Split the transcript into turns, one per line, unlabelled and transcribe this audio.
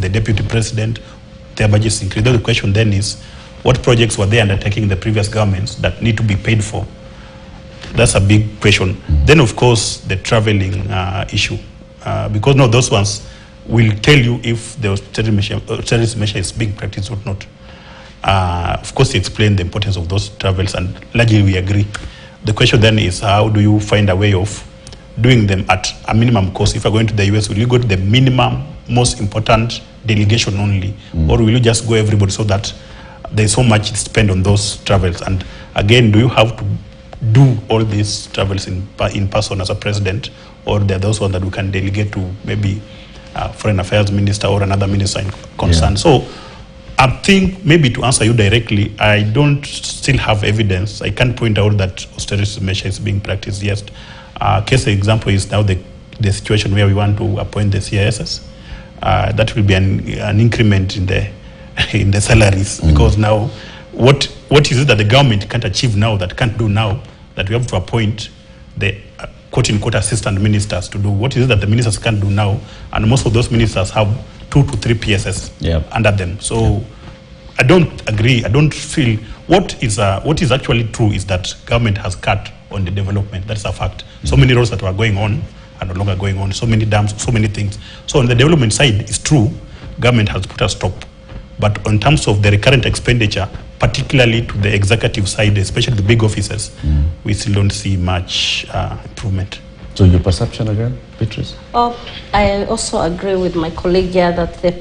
the deputy president, their budgets increased. The question then is, what projects were they undertaking in the previous governments that need to be paid for? That's a big question. Then, of course, the traveling issue. Because no, those ones will tell you if the terrorist measure is being practiced or not. Of course, he explained the importance of those travels, and largely we agree. The question then is, how do you find a way of doing them at a minimum cost? If you're going to the US, will you go to the minimum, most important delegation only? Or will you just go everybody so that there's so much spent on those travels? And again, do you have to do all these travels in person as a president, or there are those ones that we can delegate to maybe foreign affairs minister or another minister in concern? Yeah. So I think maybe to answer you directly, I don't still have evidence. I can't point out that austerity measure is being practiced yet. Case example is now the situation where we want to appoint the CISs. That will be an increment in the salaries, because now what is it that the government can't achieve now, that can't do now, that we have to appoint the quote-unquote assistant ministers to do? What is it that the ministers can't do now? And most of those ministers have 2 to 3 PSS under them. So I don't agree. I don't feel what is actually true is that government has cut on the development. That's a fact. So many roads that were going on are no longer going on. So many dams, so many things. So on the development side, it's true, government has put a stop. But in terms of the recurrent expenditure, particularly to the executive side, especially the big offices, we still don't see much improvement.
So your perception again, Beatrice?
I also agree with my colleague here that the